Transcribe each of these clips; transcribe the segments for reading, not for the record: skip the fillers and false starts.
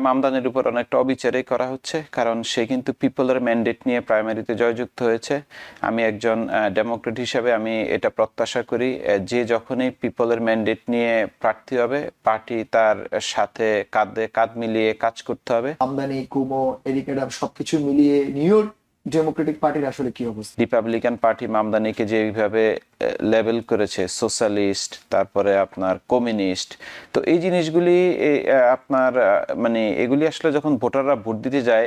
মামদানির উপর অনেকটা অবিচারই করা হচ্ছে, কারণ সে কিন্তু পিপলের ম্যান্ডেট নিয়ে প্রাইমারিতে জয়যুক্ত হয়েছে। আমি একজন ডেমোক্রেট হিসেবে আমি এটা প্রত্যাশা করি, যে যখনই পিপলের ম্যান্ডেট নিয়ে প্রার্থী হবে পার্টি তার সাথে কাঁধে কাঁধ মিলিয়ে কাজ করতে হবে। আমদানি, কুমো, এরিক অ্যাডামস সবকিছু মিলিয়ে নিউ ইয়র্ক ডেমোক্রেটিক পার্টির আসলে কি অবস্থা? রিপাবলিকান পার্টি মামদানিকে যেভাবে লেবেল করেছে, সোশ্যালিস্ট, তারপরে আপনার কমিউনিস্ট, তো এই জিনিসগুলি আপনার মানে এগুলি আসলে যখন ভোটাররা ভোট দিতে যায়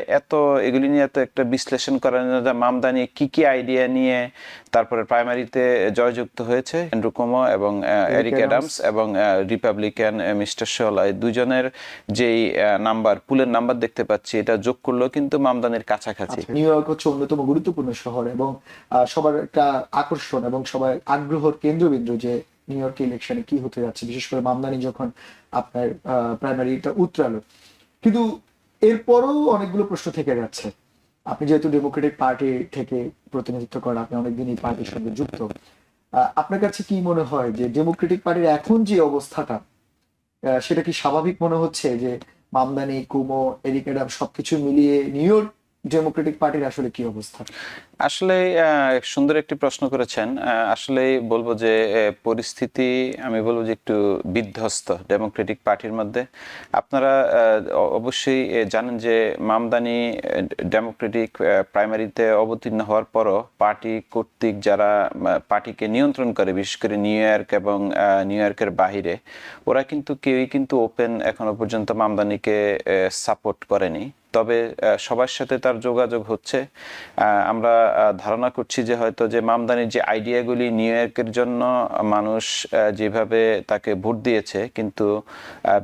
এগুলি নিয়ে এত একটা বিশ্লেষণ করেন না। মামদানি কি কি আইডিয়া নিয়ে তারপরে প্রাইমারিতে জয়যুক্ত হয়েছে, অ্যান্ড্রু কুমো এবং এরিক অ্যাডামস এবং রিপাবলিকান মিস্টার শোলা, এই দুজনের যেই নাম্বার, পুলের নাম্বার দেখতে পাচ্ছি, এটা যোগ করলেও কিন্তু মামদানির কাছাকাছি। নিউ ইয়র্ক হচ্ছে অন্যতম গুরুত্বপূর্ণ শহর এবং সবার একটা আকর্ষণ এবং সবার আগ্রহের কেন্দ্রবিন্দু যে নিউ ইয়র্ক ইলেকশনে কি হতে যাচ্ছে, বিশেষ করে মামদানি যখন আপনার প্রাইমারিটা উতরালো। কিন্তু এরপরও অনেকগুলো প্রশ্ন থেকে যাচ্ছে। আপনি যেহেতু ডেমোক্রেটিক পার্টি থেকে প্রতিনিধিত্ব করেন, আপনি অনেকদিন এই পার্টির সঙ্গে যুক্ত, আপনার কাছে কি মনে হয় যে ডেমোক্রেটিক পার্টির এখন যে অবস্থাটা, সেটা কি স্বাভাবিক মনে হচ্ছে যে মামদানি, কুমো, এরিক অ্যাডামস সবকিছু মিলিয়ে নিউ ইয়র্ক ডেমোক্রেটিক পার্টির আসলে কি অবস্থা? আসলে সুন্দর একটি প্রশ্ন করেছেন। আসলে বলবো যে পরিস্থিতি, আমি বলবো যে একটু বিধ্বস্ত ডেমোক্রেটিক পার্টির মধ্যে। আপনারা অবশ্যই জানেন যে মামদানি ডেমোক্রেটিক প্রাইমারিতে অবতীর্ণ হওয়ার পরও পার্টি কর্তৃক যারা পার্টিকে নিয়ন্ত্রণ করে, বিশেষ করে নিউ ইয়র্ক এবং নিউ ইয়র্কের বাহিরে, ওরা কিন্তু কেউই কিন্তু ওপেন এখনো পর্যন্ত মামদানিকে সাপোর্ট করেনি। তবে সবার সাথে তার যোগাযোগ হচ্ছে। আমরা ধারণা করছি যে হয়তো যে মামদানির যে আইডিয়াগুলি নিউ ইয়র্কের জন্য মানুষ যেভাবে তাকে ভোট দিয়েছে, কিন্তু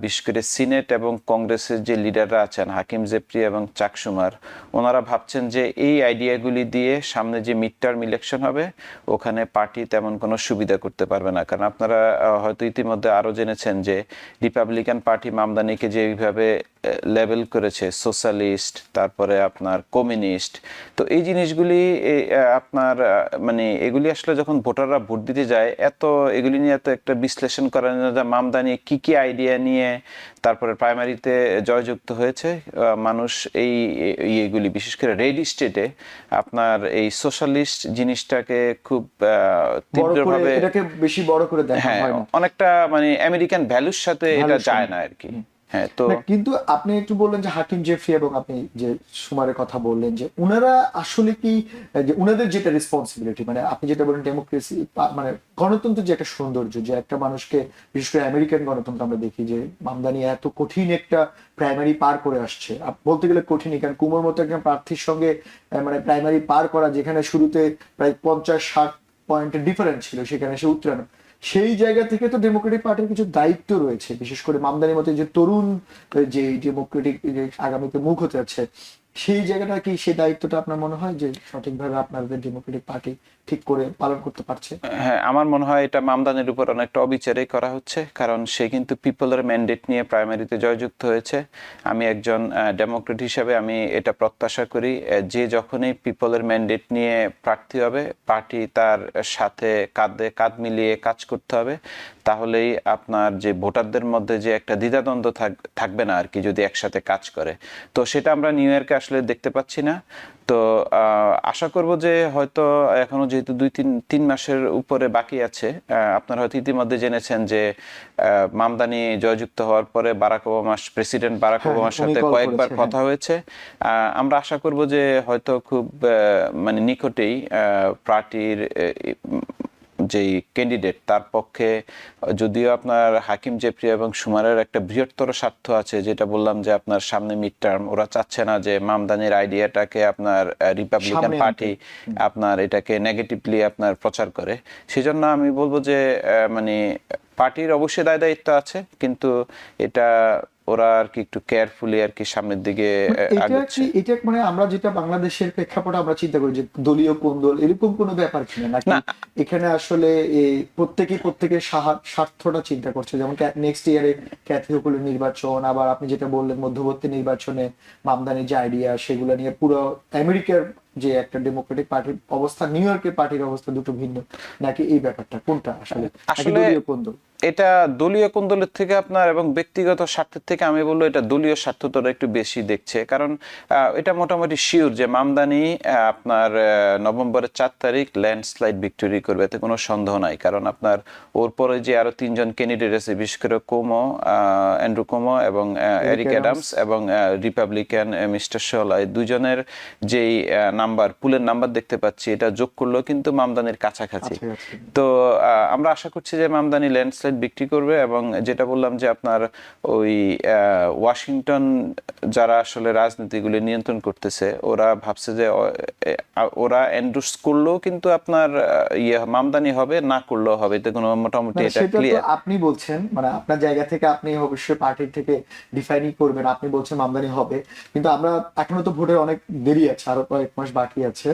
বিশেষ করে সিনেট এবং কংগ্রেসের যে লিডাররা আছেন, হাকিম জেফরি এবং চাক শুমার, ওনারা ভাবছেন যে এই আইডিয়াগুলি দিয়ে সামনে যে মিড টার্ম ইলেকশন হবে ওখানে পার্টি তেমন কোনো সুবিধা করতে পারবে না। কারণ আপনারা হয়তো ইতিমধ্যে আরও জেনেছেন যে রিপাবলিকান পার্টি মামদানিকে যেভাবে লেবেল করেছে, সোশ্যালিস্ট, তারপরে আপনার কমিউনিস্ট, তো এই জিনিসগুলি আপনার মানে এগুলি আসলে যখন ভোটাররা ভোট দিতে যায় এগুলি নিয়ে এত একটা বিশ্লেষণ করেন না। মামদানি কি কি আইডিয়া নিয়ে তারপরে প্রাইমারিতে জয়যুক্ত হয়েছে, মানুষ এগুলি বিশেষ করে রেড স্টেটে আপনার এই সোশ্যালিস্ট জিনিসটাকে খুব তীব্রভাবে, এটাকে বেশি বড় করে দেখা হয় না, অনেকটা মানে আমেরিকান ভ্যালুর সাথে এটা যায় না আর কি। হ্যাঁ, তো কিন্তু আপনি একটু বললেন যে হাকিম জেফরি এবং আপনি যে সুমারের কথা বললেন যে উনারা আসলে কি, যে উনাদের যেটা রেসপন্সিবিলিটি, মানে আপনি যেটা বলেন ডেমোক্রেসি, মানে গণতন্ত্রের যে একটা সৌন্দর্য, যে একটা মানুষকে, বিশেষ করে আমেরিকান গণতন্ত্র আমরা দেখি যে মামদানি এত কঠিন একটা প্রাইমারি পার করে আসছে, বলতে গেলে কঠিনই, কারণ কুমোর মতো একজন প্রার্থীর সঙ্গে মানে প্রাইমারি পার করা, যেখানে শুরুতে প্রায় 50-60 পয়েন্টের ডিফারেন্স ছিল, সেখানে সে উত্তরানো, সেই জায়গা থেকে তো ডেমোক্রেটিক পার্টির কিছু দায়িত্ব রয়েছে, বিশেষ করে মামদানির মতো যে তরুণ যে ডেমোক্রেটিক যে আগামীতে মুখ হতে যাচ্ছে, সেই জায়গাটা কি, সেই দায়িত্বটা আপনার মনে হয় যে সঠিকভাবে আপনাদের ডেমোক্রেটিক পার্টি ঠিক করে পালন করতে পারছে? হ্যাঁ, আমার মনে হয় এটা মামদানির উপর অনেকটা অবিচারই করা হচ্ছে, কারণ সে কিন্তু পিপলের ম্যান্ডেট নিয়ে প্রাইমারিতে জয়যুক্ত হয়েছে। আমি একজন ডেমোক্রেট হিসেবে আমি এটা প্রত্যাশা করি, যে যখনই পিপলের ম্যান্ডেট নিয়ে প্রার্থী হবে পার্টি তার সাথে কাঁধে কাঁধ মিলিয়ে কাজ করতে হবে। তাহলেই আপনার যে ভোটারদের মধ্যে যে একটা দ্বিধাদ্বন্দ্ব থাকবে না আর কি, যদি একসাথে কাজ করে। তো সেটা আমরা নিউ ইয়র্কে আসলে দেখতে পাচ্ছি না। তো আশা করব যে হয়তো এখনো যেহেতু 2-3 মাসের উপরে বাকি আছে, আপনারা হয়তো ইতিমধ্যে জেনেছেন যে মামদানি জয়যুক্ত হওয়ার পরে প্রেসিডেন্ট বারাক ওবামার সাথে কয়েকবার কথা হয়েছে। আমরা আশা করব যে হয়তো খুব মানে নিকটেই পার্টির যেই ক্যান্ডিডেট তার পক্ষে, যদিও আপনার হাকিম জেফরি এবং সুমারের একটা বৃহত্তর স্বার্থ আছে, যেটা বললাম যে আপনার সামনে মিড টার্ম, ওরা চাচ্ছে না যে মামদানির আইডিয়াটাকে আপনার রিপাবলিকান পার্টি আপনার এটাকে নেগেটিভলি আপনার প্রচার করে। সেজন্য আমি বলবো যে মানে পার্টির অবশ্যই দায়িত্ব আছে, কিন্তু এটা ওরা আর কি একটু কেয়ারফুলি আর কি সামনের দিকে আগাচ্ছে। এটা মানে আমরা যেটা বাংলাদেশের প্রেক্ষাপটে আমরা চিন্তা করি যে দলীয় কোন্দল এরকম কোনো ব্যাপার কিনা, নাকি এখানে আসলে প্রত্যেকের স্বার্থটা চিন্তা করছে? যেমন নেক্সট ইয়ারে ক্যাথি হোকুলের নির্বাচন, আবার আপনি যেটা বললেন মধ্যবর্তী নির্বাচনে মামদানির যে আইডিয়া, সেগুলো নিয়ে পুরো আমেরিকার যে একটা ডেমোক্রেটিক পার্টির অবস্থা, নিউ ইয়র্কের পার্টির অবস্থা দুটো ভিন্ন, নাকি এই ব্যাপারটা কোনটা আসলে? এটা দলীয় কোন দলের থেকে আপনার এবং ব্যক্তিগত স্বার্থের থেকে আমি বলবো এটা দলীয় স্বার্থটা একটু বেশি দেখছে, কারণ এটা মোটামুটি শিওর যে মামদানি আপনার নভেম্বরের 4 তারিখ ল্যান্ডস্লাইড ভিক্টোরি করবে, এতে কোনো সন্দেহ নাই। কারণ আপনার ওর পরে যে আরো 3জন ক্যান্ডিডেট আছে, বিশেষ করে অ্যান্ড্রু কোমো এবং এরিক অ্যাডামস এবং রিপাবলিকান মিস্টার শোলা, এই দুজনের যেই নাম্বার পুলের নাম্বার দেখতে পাচ্ছি, এটা যোগ করলেও কিন্তু মামদানির কাছাকাছি। তো আমরা আশা করছি যে মামদানি ল্যান্ডস্লাইড বিক্রি করবে। এবং যেটা বললাম যে আপনার ওই ওয়াশিংটন যারা আসলে রাজনীতিগুলি নিয়ন্ত্রণ করতেছে, ওরা ভাবছে যে ওরা এন্ডোর্স করলেও কিন্তু আপনার মামদানি হবে, না করলেও হবে, এতে কোনো মোটামুটি এটা ক্লিয়ার। আপনি বলছেন মানে আপনার জায়গা থেকে আপনি অবশ্যই পার্টির থেকে ডিফাইনিং করবেন, আপনি বলছেন মামদানি হবে, কিন্তু আমরা এখনো তো ভোটের অনেক দেরি আছে, আরো কয়েক মাস বাকি আছে,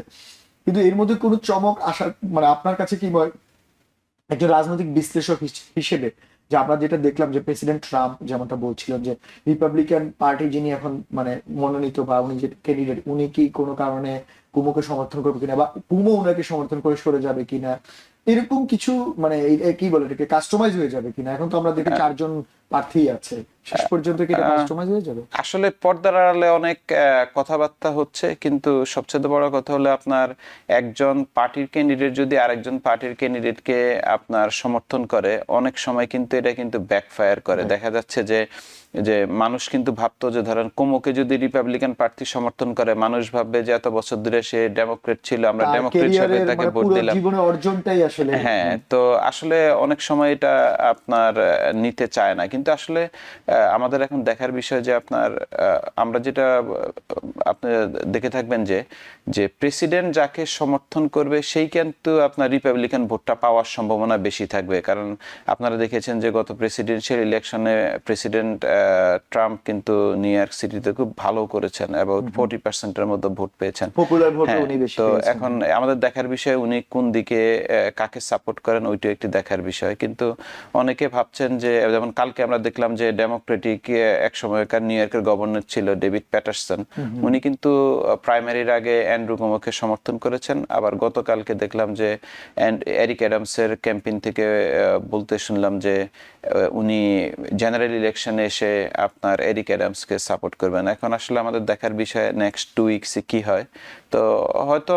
কিন্তু এর মধ্যে কোনো চমক আসা মানে আপনার কাছে কি একজন রাজনৈতিক বিশ্লেষক হিসেবে যে আমরা যেটা দেখলাম যে প্রেসিডেন্ট ট্রাম্প যেমনটা বলছিলেন যে রিপাবলিকান পার্টি যিনি এখন মানে মনোনীত বা উনি যে ক্যান্ডিডেট, উনি কি কোনো কারণে কুমোকে সমর্থন করবে কিনা বা কুমো উনাকে সমর্থন করে সরে যাবে কিনা, এরকম কিছু মানে কি বলে এটাকে কাস্টমাইজ হয়ে যাবে কিনা? এখন তো আমরা দেখি 4জন প্রার্থী আছে, শেষ পর্যন্ত কি এটা কাস্টমাইজ হয়ে যাবে? আসলে পর্দার আড়ালে অনেক কথাবার্তা হচ্ছে, কিন্তু সবচেয়ে বড় কথা হলো আপনার একজন পার্টির ক্যান্ডিডেট যদি আরেকজন পার্টির ক্যান্ডিডেটকে আপনার সমর্থন করে, অনেক সময় কিন্তু এটা কিন্তু ব্যাকফায়ার করে। দেখা যাচ্ছে যে যে মানুষ কিন্তু ভাবতো যে ধরেন কোমোকে যদি রিপাবলিকান প্রার্থী সমর্থন করে, মানুষ ভাববে যে এত বছর ধরে সে ডেমোক্রেট ছিল, আমরা ডেমোক্রেট হিসেবে তাকে ভোট দিলাম। জীবনের অর্জনটাই আসলে হ্যাঁ, তো আসলে অনেক সময় এটা আপনার নিতে চায় না। কিন্তু আসলে আমাদের এখন দেখার বিষয় যে আপনার আমরা যেটা আপনি দেখে থাকবেন যে যে প্রেসিডেন্ট যাকে সমর্থন করবে সেই কিন্তু আপনার রিপাবলিকান ভোটটা পাওয়ার সম্ভাবনা বেশি থাকবে। কারণ আপনারা দেখেছেন যে গত প্রেসিডেন্সিয়াল ইলেকশনে প্রেসিডেন্ট ট্রাম্প কিন্তু নিউ ইয়র্ক সিটিতে খুব ভালো করেছেন এবং 40%-এর মতো ভোট পেয়েছেন, পপুলার ভোট উনি বেশি তো পেয়েছেন। এখন আমাদের দেখার বিষয় উনি কোন দিকে কাকে সাপোর্ট করেন, ওইটা একটি দেখার বিষয়। কিন্তু অনেকে ভাবছেন যে যেমন কালকে আমরা দেখলাম যে ডেমোক্রেটিক এক সময়কার নিউ ইয়র্কের গভর্নর ছিল ডেভিড প্যাটারসন, উনি কিন্তু প্রাইমারির আগে অ্যান্ড্রু কোমোকে সমর্থন করেছেন। আবার গতকালকে দেখলাম যে এরিক অ্যাডামসের ক্যাম্পেইন থেকে বলতে শুনলাম যে উনি জেনারেল ইলেকশনে এসে আপনার এরিক অ্যাডামসকে সাপোর্ট করবেন। এখন আসলে আমাদের দেখার বিষয় নেক্সট 2 উইকসে কি হয়। তো হয়তো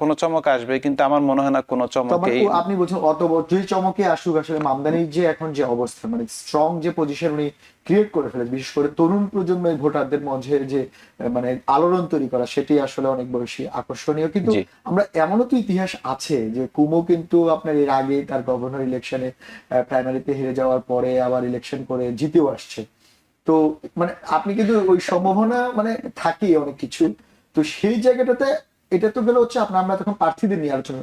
কোনো চমক আসবে, কিন্তু আমার মনে হয় না কোনো চমকেই। আপনি বলছেন অত যদি চমকে আসুক, আসলে মামদানির যে এখন যে অবস্থা মানে স্ট্রং যে পজিশন উনি ক্রিয়েট করে ফেলে, বিশেষ করে তরুণ প্রজন্মের ভোটারদের মধ্যে যে মানে আলোড়ন তৈরি করা, সেটি আসলে অনেক বেশি আকর্ষণীয়। কিন্তু আমরা এমনও তো ইতিহাস আছে যে কুমো কিন্তু আপনার এর আগে তার গভর্নর ইলেকশনে প্রাইমারিতে হেরে যাওয়ার পরে আবার ইলেকশন করে জিতেও আসছে। তো মানে আপনি কিন্তু ওই সম্ভাবনা মানে থাকেই অনেক কিছু। তো সেই জায়গাটাতে এটা তো গেলে হচ্ছে আমরা তখন প্রার্থীদের নিয়ে আলোচনা,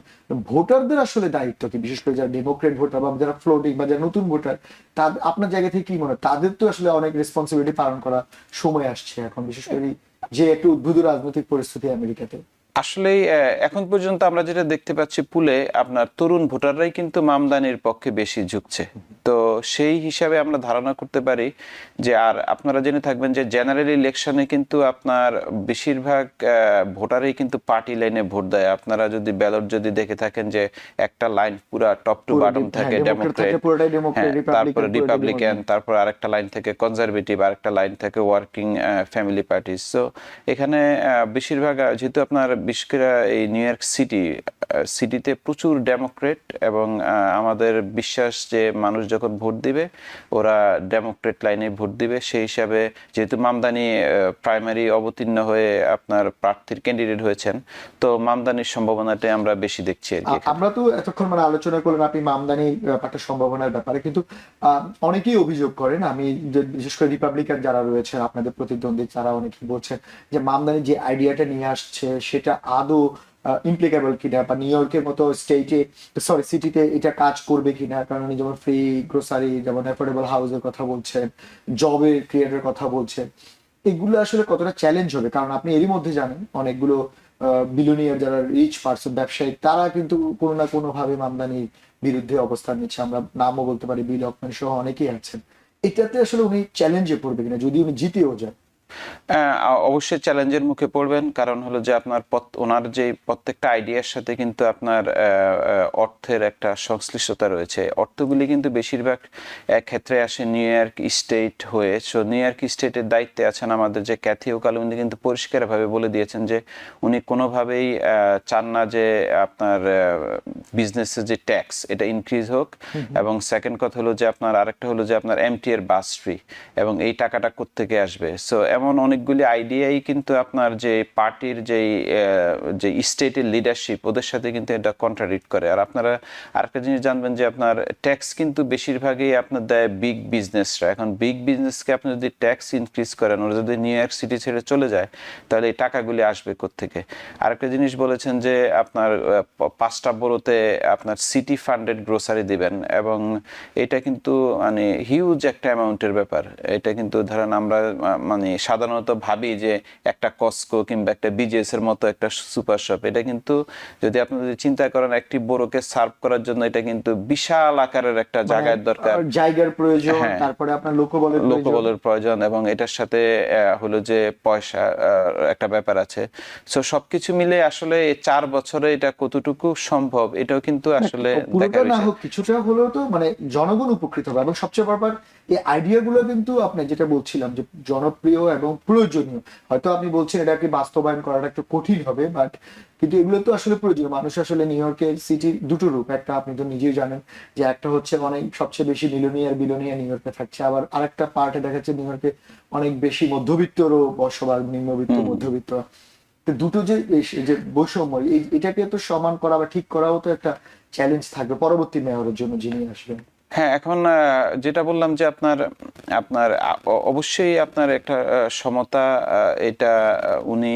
ভোটারদের আসলে দায়িত্ব কি, বিশেষ করে যারা ডেমোক্রেট ভোটার বা যারা ফ্লোটিং বা যারা নতুন ভোটার, তাদের আপনার জায়গা থেকে কি মনে হয় তাদের তো আসলে অনেক রেসপন্সিবিলিটি পালন করা সময় আসছে এখন, বিশেষ করে যে একটু উদ্ভুত রাজনৈতিক পরিস্থিতি আমেরিকাতে? আসলে এখন পর্যন্ত আমরা যেটা দেখতে পাচ্ছি পুলে আপনার তরুণ ভোটাররাই কিন্তু মামদানির পক্ষে বেশি ঝুঁকছে। তো সেই হিসাবে আমরা ধারণা করতে পারি যে, আর আপনারা জেনে থাকবেন যে জেনারেল ইলেকশনে কিন্তু আপনার বেশিরভাগ ভোটারই কিন্তু পার্টি লাইনে ভোট দেয়। আপনারা যদি ব্যালট যদি দেখে থাকেন যে একটা লাইন পুরা টপ টু বটম থাকে ডেমোক্রেট, তারপরে রিপাবলিকান, তারপর আরেকটা লাইন থেকে কনজারভেটিভ, আরেকটা লাইন থেকে ওয়ার্কিং ফ্যামিলি পার্টি। সো এখানে বেশিরভাগ যেহেতু আপনার বিশেষ করে এই নিউ ইয়র্ক সিটিতে প্রচুর ডেমোক্রেট, এবং আমাদের বিশ্বাস যে মানুষ যখন ভোট দিবে ওরা ডেমোক্রেট লাইনে ভোট দিবে। সেই হিসাবে যেহেতু মামদানি প্রাইমারি অবতীর্ণ হয়ে আপনার প্রার্থীর ক্যান্ডিডেট হয়েছেন, তো মামদানির সম্ভাবনাটা আমরা বেশি দেখছি আর কি। আমরা তো এতক্ষণ মানে আলোচনা করলাম আপনি মামদানি ব্যাপারটা সম্ভাবনার ব্যাপারে, কিন্তু অনেকেই অভিযোগ করেন, আমি বিশেষ করে রিপাবলিকান যারা রয়েছে আপনাদের প্রতিদ্বন্দ্বী, তারা অনেকেই বলছেন যে মামদানি যে আইডিয়াটা নিয়ে আসছে সেটা আদৌ ইমপ্লিকেবল কিনা, বা নিউ ইয়র্কের মতো সিটিতে এটা কাজ করবে কিনা। কারণ উনি যেমন ফ্রি গ্রোসারি, যেমন অ্যাফোর্ডেবল হাউসের কথা বলছেন, জবের ক্রিয়েটের কথা বলছেন, এগুলো আসলে কতটা চ্যালেঞ্জ হবে? কারণ আপনি এরই মধ্যে জানেন অনেকগুলো বিলিয়নিয়ার যারা রিচ পার্সন ব্যবসায়ী, তারা কিন্তু কোনো না কোনো ভাবে মামদানির বিরুদ্ধে অবস্থান নিচ্ছে। আমরা নামও বলতে পারি, বিল অকম্যান সহ অনেকেই আছেন। এটাতে আসলে উনি চ্যালেঞ্জে পড়বে কিনা যদি উনি জিতেও যান? অবশ্যই চ্যালেঞ্জের মুখে পড়বেন, কারণ হলো যে আপনার ওনার যে প্রত্যেকটা আইডিয়ার সাথে কিন্তু আপনার অর্থের একটা সংশ্লিষ্টতা রয়েছে। অর্থগুলি কিন্তু বেশিরভাগ ক্ষেত্রে আসে নিউ ইয়র্ক স্টেট হয়ে। সো নিউ ইয়র্ক স্টেটের দায়িত্বে আছেন আমাদের যে ক্যাথি ওকাল, উনি কিন্তু পরিষ্কারভাবে বলে দিয়েছেন যে উনি কোনোভাবেই চান না যে আপনার বিজনেসের যে ট্যাক্স এটা ইনক্রিজ হোক। এবং সেকেন্ড কথা হলো যে আপনার আরেকটা হলো যে আপনার এমটি এর বাস ফ্রি, এবং এই টাকাটা কোত্থেকে আসবে। সো এমন অনেকগুলি আইডিয়াই কিন্তু আপনার যে পার্টির যে স্টেটের লিডারশিপ ওদের সাথে কিন্তু এটা কন্ট্রাডিক্ট করে। আর আপনারা আরেকটা জিনিস জানবেন যে আপনার ট্যাক্স কিন্তু বেশিরভাগই আপনার দেয় বিগ বিজনেসরা। এখন বিগ বিজনেসকে আপনি যদি ট্যাক্স ইনক্রিজ করেন, ওরা যদি নিউ ইয়র্ক সিটি ছেড়ে চলে যায়, তাহলে এই টাকাগুলি আসবে কোত্থেকে? আরেকটা জিনিস বলেছেন যে আপনার 5টা বড়োতে আপনার সিটি ফান্ডেড গ্রোসারি দিবেন, এবং এটা কিন্তু মানে হিউজ একটা অ্যামাউন্টের ব্যাপার। এটা কিন্তু ধরেন আমরা মানে সাধারণত ভাবি যে একটা কস্কো কিংবা একটা বিজিএস এর মতো একটা সুপার শপ, এটা কিন্তু যদি আপনি যদি চিন্তা করেন একটি বড়োকে সার্ভ করার জন্য এটা কিন্তু বিশাল আকারের একটা জায়গার দরকার, জায়গার প্রয়োজন, হ্যাঁ, তারপরে আপনার লোকবলের প্রয়োজন, এবং এটার সাথে হলো যে পয়সা একটা ব্যাপার আছে। সো সবকিছু মিলে আসলে 4 বছরে এটা কতটুকু সম্ভব এটাও কিন্তু আসলে পুরোটা দেখার না বিষয়। হোক, কিছুটা হলেও তো মানে জনগণ উপকৃত হবে। এবং সবচেয়ে ব্যাপার, এই আইডিয়া গুলো কিন্তু আপনি যেটা বলছিলাম যে জনপ্রিয় এবং প্রয়োজনীয়। হয়তো আপনি বলছেন এটাকে বাস্তবায়ন করাটা একটু কঠিন হবে, বাট কিন্তু এগুলো তো আসলে প্রয়োজনীয়। মানুষ আসলে নিউ ইয়র্কের সিটির দুটো রূপ, একটা আপনি তো নিজেই জানেন যে একটা হচ্ছে অনেক সবচেয়ে বেশি মিলিয়নিয়ার বিলিয়নিয়ার নিউ ইয়র্কে থাকছে, আবার আরেকটা পার্টে দেখা যাচ্ছে নিউ ইয়র্কে অনেক বেশি মধ্যবিত্তরও বসবাস, নিম্নবিত্ত মধ্যবিত্ত। তো দুটো যে বৈষম্য, এটাকে তো সমান করা বা ঠিক করাও তো একটা চ্যালেঞ্জ থাকবে পরবর্তী মেয়রের জন্য যিনি আসবেন। হ্যাঁ, এখন যেটা বললাম যে আপনার আপনার অবশ্যই আপনার একটা সমতা, এটা উনি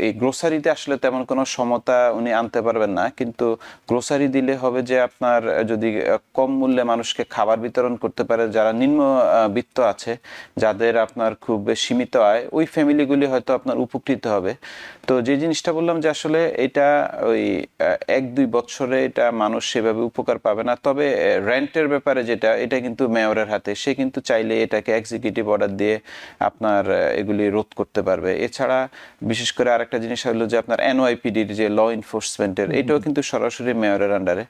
এই গ্রোসারিতে আসলে তেমন কোনো সমতা উনি আনতে পারবেন না, কিন্তু গ্রোসারি দিলে হবে যে আপনার যদি কম মূল্যে মানুষকে খাবার বিতরণ করতে পারে, যারা নিম্ন বিত্ত আছে, যাদের আপনার খুব সীমিত আয়, ওই ফ্যামিলিগুলি হয়তো আপনার উপকৃত হবে। তো যে জিনিসটা বললাম যে আসলে এটা ওই 1-2 বছরে এটা মানুষ সেভাবে উপকার পাবে না। তবে রেন্টের ব্যাপারে যেটা, এটা কিন্তু মেয়রের হাতে, সে কিন্তু চাইলে এটাকে এক্সিকিউটিভ অর্ডার দিয়ে আপনার এগুলি রোধ করতে পারবে। এছাড়া বিশেষ করে আরেকটা জিনিস হলো যে আপনার এনওয়াইপিডির যে ল এনফোর্সমেন্টের, এটাও কিন্তু সরাসরি মেয়রের আন্ডারে।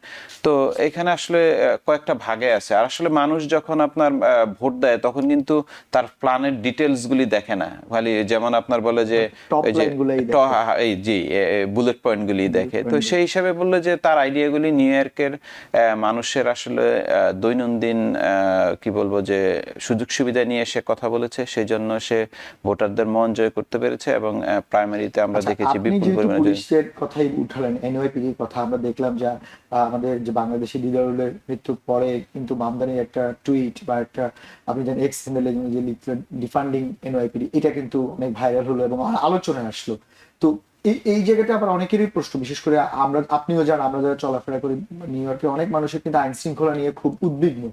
তো এখানে আসলে কয়েকটা ভাগে আছে। আর আসলে মানুষ যখন আপনার ভোট দেয় তখন কিন্তু তার প্ল্যানের ডিটেলস গুলি দেখে না খালি, যেমন আপনার বলে যে টপ এই যে লাইনগুলোই এই জি বুলেট পয়েন্ট গুলি দেখে। তো সেই হিসাবে বললো যে তার আইডিয়াগুলি নিউ ইয়র্কের মানুষের আসলে দৈনন্দিন কি বলবো যে সুযোগ সুবিধা নিয়ে সে কথা বলেছে, সেই জন্য সে ভোটারদের মন জয় করতে পেরেছে, এবং প্রাইমারিতে আমরা দেখেছি আপনি বিপুল যেহেতু পরিমাণে পুলিশের কথাই উঠালেন, এনওয়াইপিডির কথা আমরা দেখলাম যে আমাদের যে বাংলাদেশি লিডারের মৃত্যুর পরে কিন্তু মামদানির একটা টুইট বা একটা, আপনি জানেন এক্স হ্যান্ডেলে যে লিখলেন ডিফান্ডিং এনওয়াইপিডি, এটা কিন্তু অনেক ভাইরাল হলো এবং আলোচনায় আসলো। তো এই জায়গাটা আবার অনেকেরই প্রশ্ন, বিশেষ করে আমরা, আপনিও জানেন, আমরা যারা চলাফেরা করি নিউ ইয়র্কে, অনেক মানুষের কিন্তু আইন শৃঙ্খলা নিয়ে খুব উদ্বিগ্ন।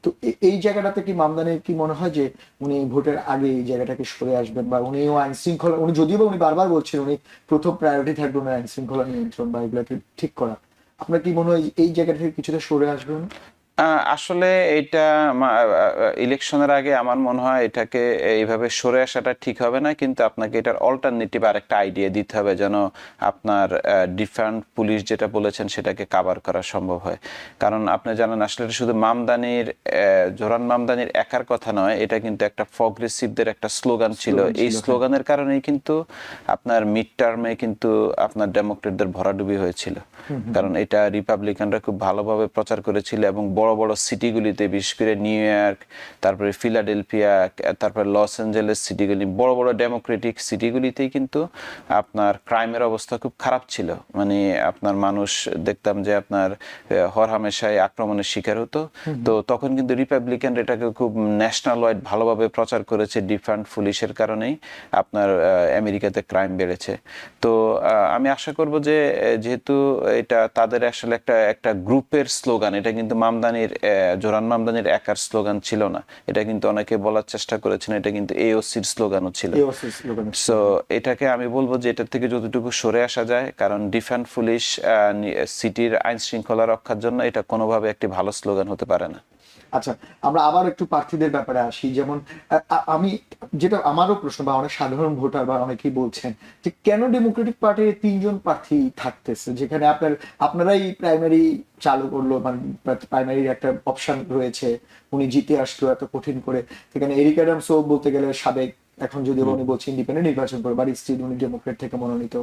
তো এই জায়গাটাতে কি মামদানির কি মনে হয় যে উনি ভোটের আগে এই জায়গাটাকে সরে আসবেন, বা উনিও আইন শৃঙ্খলা, উনি যদিও বা উনি বারবার বলছেন উনি প্রথম প্রায়োরিটি থাকবে উনি আইন শৃঙ্খলা নিয়ন্ত্রণ বা এগুলোকে ঠিক করা, আপনার কি মনে হয় এই জায়গা থেকে কিছুটা সরে আসবেন? আসলে এটা ইলেকশনের আগে আমার মনে হয় এটাকে এইভাবে সরে আসাটা ঠিক হবে না, কিন্তু আপনাকে এটার অল্টারনেটিভ আর একটা আইডিয়া দিতে হবে যেন আপনার ডিফারেন্ট পুলিশ যেটা বলেছেন সেটাকে কাভার করা সম্ভব হয়। কারণ আপনি জানেন আসলে এটা শুধু মামদানির, জোরান মামদানির একার কথা নয়, এটা কিন্তু একটা প্রগ্রেসিভদের একটা স্লোগান ছিল। এই স্লোগানের কারণেই কিন্তু আপনার মিড টার্মে কিন্তু আপনার ডেমোক্রেটদের ভরাডুবি হয়েছিল, কারণ এটা রিপাবলিকানরা খুব ভালোভাবে প্রচার করেছিল, এবং বড় বড় সিটিগুলিতে, বিশেষ করে নিউ ইয়র্ক, তারপরে ফিলাডেলফিয়া, তারপরে লস অ্যাঞ্জেলেস সিটিগুলি, বড় বড় ডেমোক্রেটিক সিটিগুলিতেই কিন্তু আপনার ক্রাইমের অবস্থা খুব খারাপ ছিল। মানে আপনার মানুষ দেখতাম যে আপনার হরহামেশাই আক্রমণের শিকার হতো। তো তখন কিন্তু রিপাবলিকান এটাকে খুব ন্যাশনাল ওয়াইড ভালোভাবে প্রচার করেছে, ডিফারেন্ট পুলিশের কারণেই আপনার আমেরিকাতে ক্রাইম বেড়েছে। তো আমি আশা করব যে যেহেতু এটা তাদের আসলে একটা একটা গ্রুপের স্লোগান, এটা কিন্তু জোরান মামদানির একার স্লোগান ছিল না, এটা কিন্তু অনেকে বলার চেষ্টা করেছেন এটা কিন্তু এওসির স্লোগানও ছিল। সো এটাকে আমি বলবো যে এটার থেকে যতটুকু সরে আসা যায়, কারণ ডিফেন্স পুলিশ সিটির আইন শৃঙ্খলা রক্ষার জন্য এটা কোনোভাবে একটি ভালো স্লোগান হতে পারে না। আচ্ছা, আমরা আবার একটু প্রার্থীদের ব্যাপারে আসি। যেমন আমি, যেটা আমারও প্রশ্ন বা অনেক সাধারণ ভোটার বা অনেকেই বলছেন যে কেন ডেমোক্রেটিক পার্টির 3 জন প্রার্থী থাকতেছে, যেখানে আপনারাই প্রাইমারি চালু করলো, মানে প্রাইমারির একটা অপশন রয়েছে, উনি জিতে আসলো এত কঠিন করে। সেখানে এরিক অ্যাডামসও বলতে গেলে সাবেক, এখন যদিও উনি বলছে ইন্ডিপেন্ডেন্ট নির্বাচন করে, বাট স্টিল উনি ডেমোক্রেট থেকে মনোনীত।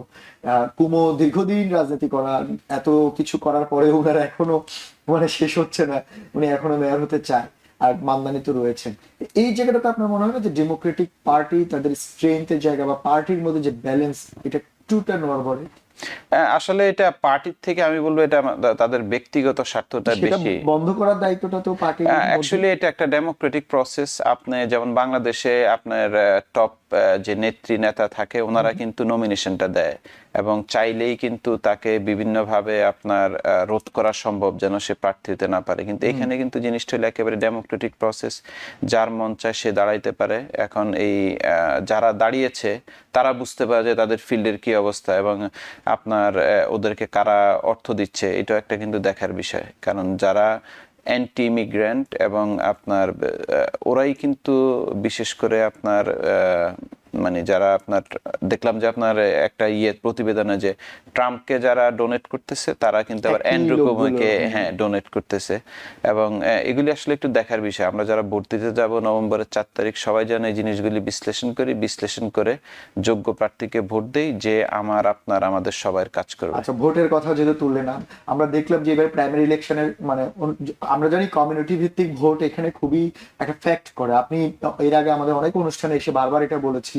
কুমো দীর্ঘদিন রাজনীতি করা, এত কিছু করার পরে ওনারা এখনো মানে শেষ হচ্ছে না, উনি এখনো মেয়র হতে চায়। আর মামদানি তো রয়েছেন। এই জায়গাটাতে আপনার মনে হয় না যে ডেমোক্রেটিক পার্টি তাদের স্ট্রেংথের জায়গা বা পার্টির মধ্যে যে ব্যালেন্স, এটা একটুটা নড়বড়ে? আসলে এটা পার্টির থেকে আমি বলবো এটা তাদের ব্যক্তিগত স্বার্থটা সেটা বেশি। বন্ধ করার দায়িত্বটা তো পার্টির মধ্যে। অ্যাকচুয়ালি এটা একটা ডেমোক্রেটিক প্রসেস। আপনি যেমন বাংলাদেশে আপনার টপ যে নেত্রী নেতা থাকে ওনারা কিন্তু নমিনেশনটা দেয় এবং চাইলেই কিন্তু তাকে বিভিন্নভাবে আপনার রোধ করা সম্ভব যেন সে প্রার্থী হতে না পারে। কিন্তু এখানে কিন্তু জিনিসটা হলো একেবারে ডেমোক্রেটিক প্রসেস, যার মন চায় সে দাঁড়াইতে পারে। এখন এই যারা দাঁড়িয়েছে তারা বুঝতে পারে যে তাদের ফিল্ডের কি অবস্থা এবং আপনার ওদেরকে কারা অর্থ দিচ্ছে, এটা একটা কিন্তু দেখার বিষয়। কারণ যারা অ্যান্টি ইমিগ্রেন্ট এবং আপনার ওরাই কিন্তু বিশেষ করে আপনার মানে যারা আপনার দেখলাম যে আপনার একটা প্রতিবেদনে যে ট্রাম্পকে যারা ডোনেট করতেছে তারা কিন্তু আবার অ্যান্ড্রু কুমোকে হ্যাঁ ডোনেট করতেছে। এবং এগুলি আসলে একটু দেখার বিষয়। আমরা যারা ভোট দিতে যাব নভেম্বরের 4 তারিখ সবাই যেন এই জিনিসগুলি বিশ্লেষণ করে যোগ্য প্রার্থীকে ভোট দেই, যে আপনার আমাদের সবার কাজ করবে। আচ্ছা, ভোটের কথা যেহেতু তুললে না, আমরা দেখলাম যে এবার প্রাইমারি ইলেকশনের মানে আমরা জানি কমিউনিটি ভিত্তিক ভোট এখানে খুবই একটা ফ্যাক্ট করে। আপনি এর আগে আমাদের অনেক অনুষ্ঠানে এসে বারবার এটা বলেছিলেন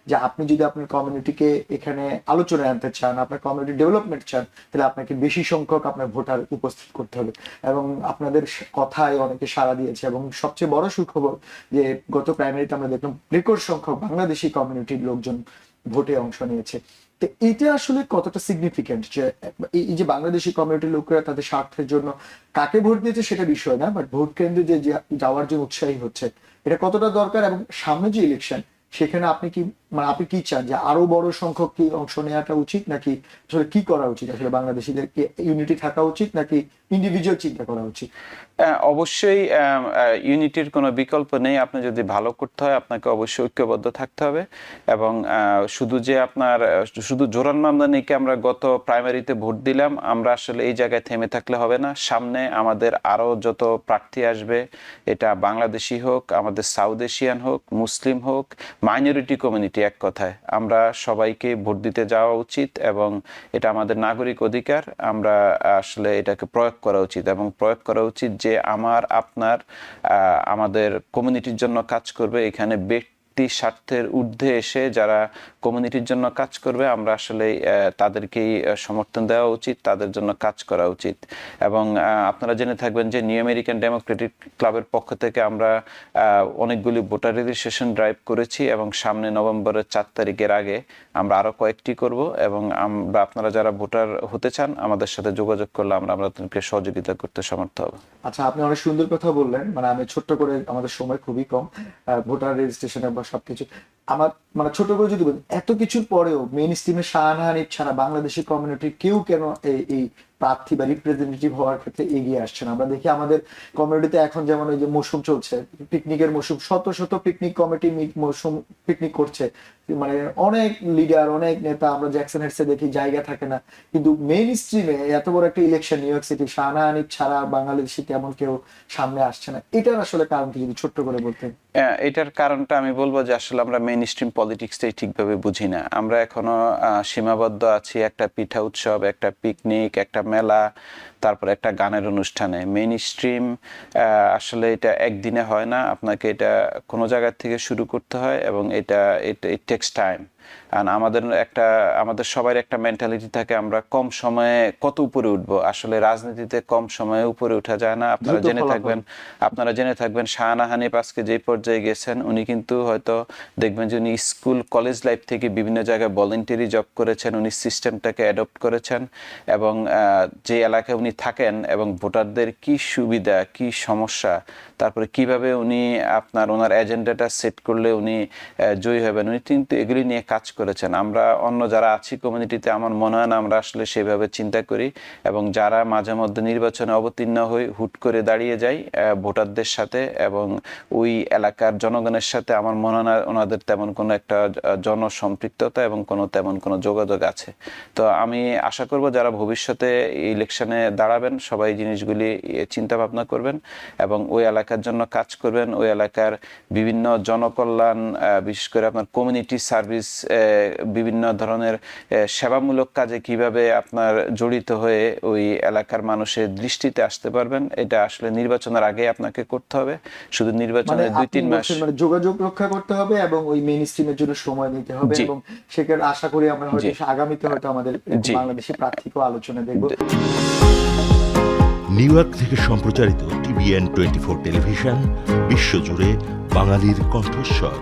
যে আপনি যদি আপনার কমিউনিটিকে এখানে আলোচনায় আনতে চান, আপনার কমিউনিটি ডেভেলপমেন্ট চান, তাহলে আপনাকে বেশি সংখ্যক আপনার ভোটার উপস্থিত করতে হবে। এবং আপনাদের কথায় অনেকে সাড়া দিয়েছে এবং সবচেয়ে বড় সুখবর যে গত প্রাইমারিতে আমরা দেখলাম রেকর্ড সংখ্যক বাংলাদেশি কমিউনিটির লোকজন ভোটে অংশ নিয়েছে। তো এটা আসলে কতটা সিগনিফিকেন্ট যে এই যে বাংলাদেশি কমিউনিটির লোকেরা তাদের স্বার্থের জন্য কাকে ভোট দিয়েছে সেটা বিষয় না, বাট ভোট কেন্দ্রে যে যাওয়ার জন্য উৎসাহী হচ্ছে, এটা কতটা দরকার? এবং সামনে যে ইলেকশন, সেখানে আপনি কি মানে আপনি কি চান যে আরো বড় সংখ্যক কি অংশ নেওয়াটা উচিত, নাকি আসলে কি করা উচিত? আসলে বাংলাদেশিদের ইউনিটি থাকা উচিত নাকি ইন্ডিভিজুয়াল চিন্তা করা উচিত? অবশ্যই ইউনিটির কোনো বিকল্প নেই। আপনি যদি ভালো করতে হয় আপনাকে অবশ্যই ঐক্যবদ্ধ থাকতে হবে। এবং শুধু যে আপনার শুধু জোরান মামদানিকে আমরা গত প্রাইমারিতে ভোট দিলাম, আমরা আসলে এই জায়গায় থেমে থাকলে হবে না। সামনে আমাদের আরো যত প্রার্থী আসবে, এটা বাংলাদেশি হোক, আমাদের সাউথ এশিয়ান হোক, মুসলিম হোক, মাইনরিটি কমিউনিটি, এক কথায় আমরা সবাইকে ভোট দিতে যাওয়া উচিত এবং এটা আমাদের নাগরিক অধিকার। আমরা আসলে এটাকে প্রয়োগ করা উচিত এবং প্রয়োগ করা উচিত যে আপনার আমাদের কমিউনিটির জন্য কাজ করবে। এখানে ব্যক্তি স্বার্থের ঊর্ধ্বে এসে যারা কমিউনিটির জন্য কাজ করবে আমরা আসলে তাদেরকেই সমর্থন দেওয়া উচিত, তাদের জন্য কাজ করা উচিত। এবং আপনারা জেনে থাকবেন যে নিউ আমেরিকান ডেমোক্রেটিক ক্লাবের পক্ষ থেকে আমরা অনেকগুলি ভোটার রেজিস্ট্রেশন ড্রাইভ করেছি এবং সামনে নভেম্বরের 4 তারিখের আগে আমরা আরো কয়েকটি করব। এবং আমরা আপনারা যারা ভোটার হতে চান আমাদের সাথে যোগাযোগ করলে আমরা আপনাদেরকে সহযোগিতা করতে সমর্থ হব। আচ্ছা, আপনি অনেক সুন্দর কথা বললেন। মানে আমি ছোট্ট করে, আমাদের সময় খুবই কম, ভোটার রেজিস্ট্রেশনে বা সবকিছু আমার মানে ছোট করে যদি বলি, এত কিছুর পরেও মেইন স্ট্রিমে শাহানান ছাড়া বাংলাদেশি কমিউনিটির কেউ কেন এই প্রার্থী বা রিপ্রেজেন্টেটিভ হওয়ার ক্ষেত্রে এগিয়ে আসছে না? আমরা দেখি আমাদের কমিউনিটিতে এখন যেমন ওই যে মৌসুম চলছে, পিকনিকের মৌসুম, শত শত পিকনিক কমিটি মৌসুম পিকনিক করছে, মানে অনেক লিডার, অনেক নেতা, আমরা জ্যাকসন হেডসে দেখি জায়গা থাকে না। কিন্তু মেইন স্ট্রিমে এত বড় একটা ইলেকশন নিউ ইয়র্ক সিটি, শাহানান ছাড়া বাংলাদেশি তেমন কেউ সামনে আসছে না। এটার আসলে কারণ কি যদি ছোট্ট করে বলতেন? এটার কারণটা আমি বলবো যে আসলে আমরা মেইন স্ট্রিম পলিটিক্সটাই ঠিকভাবে বুঝি না। আমরা এখনো সীমাবদ্ধ আছি একটা পিঠা উৎসব, একটা পিকনিক, একটা মেলা, তারপর একটা গানের অনুষ্ঠানে। মেইন স্ট্রিম আসলে এটা একদিনে হয় না, আপনাকে এটা কোনো জায়গা থেকে শুরু করতে হয় এবং এটা ইট টেক্স টাইম। আর আমাদের সবার একটা মেন্টালিটি থাকে আমরা কম সময়ে কত উপরে উঠবো। আসলে রাজনীতিতে কম সময়ে উপরে উঠা যায় না। আপনারা জেনে থাকবেন শাহানা হানিফ আজকে যে পর্যায়ে গেছেন, উনি কিন্তু হয়তো দেখবেন যে উনি স্কুল কলেজ লাইফ থেকে বিভিন্ন জায়গায় ভলেন্টারি জব করেছেন, উনি সিস্টেমটাকে অ্যাডপ্ট করেছেন এবং যে এলাকায় উনি থাকেন এবং ভোটারদের কি সুবিধা কি সমস্যা, তারপরে কিভাবে উনি ওনার এজেন্ডাটা সেট করলে উনি জয়ী হবেন, উনি কিন্তু এগুলি নিয়ে কাজ করেছেন। আমরা অন্য যারা আছি কমিউনিটিতে আমার মনে হয় না আমরা আসলে সেভাবে চিন্তা করি, এবং যারা মাঝে মধ্যে নির্বাচনে অবতীর্ণ হই হুট করে দাঁড়িয়ে যাই ভোটারদের সাথে এবং ওই এলাকার জনগণের সাথে, আমার মনে হয় না ওনাদের তেমন কোনো একটা জনসম্পৃক্ততা এবং তেমন কোনো যোগাযোগ আছে। তো আমি আশা করব যারা ভবিষ্যতে ইলেকশনে দাঁড়াবেন সবাই জিনিসগুলি চিন্তা ভাবনা করবেন এবং ওই এলাকার জন্য কাজ করবেন। ওই এলাকার বিভিন্ন জনকল্যাণ, বিশেষ করে আপনার কমিউনিটি সার্ভিস, বিভিন্ন ধরনের সেবামূলক কাজে কিভাবে আপনার জড়িত হয়ে ওই এলাকার মানুষের দৃষ্টিতে আসতে পারবেন, এটা আসলে নির্বাচনের আগে আপনাকে করতে হবে। শুধু নির্বাচনের 2-3 মাস মানে যোগাযোগ রক্ষা করতে হবে এবং ওই মেইন স্ট্রিমের জন্য সময় নিতে হবে, এবং সেক্ষেত্রে আশা করি আমরা হয়তো আগামীতে হয়তো আমাদের বাংলাদেশি প্রার্থীকেও আলোচনা দেখব। নিউ ইয়র্ক থেকে সম্প্রচারিত TVN 24 টেলিভিশন বিশ্বজুড়ে বাঙালির কণ্ঠস্বর।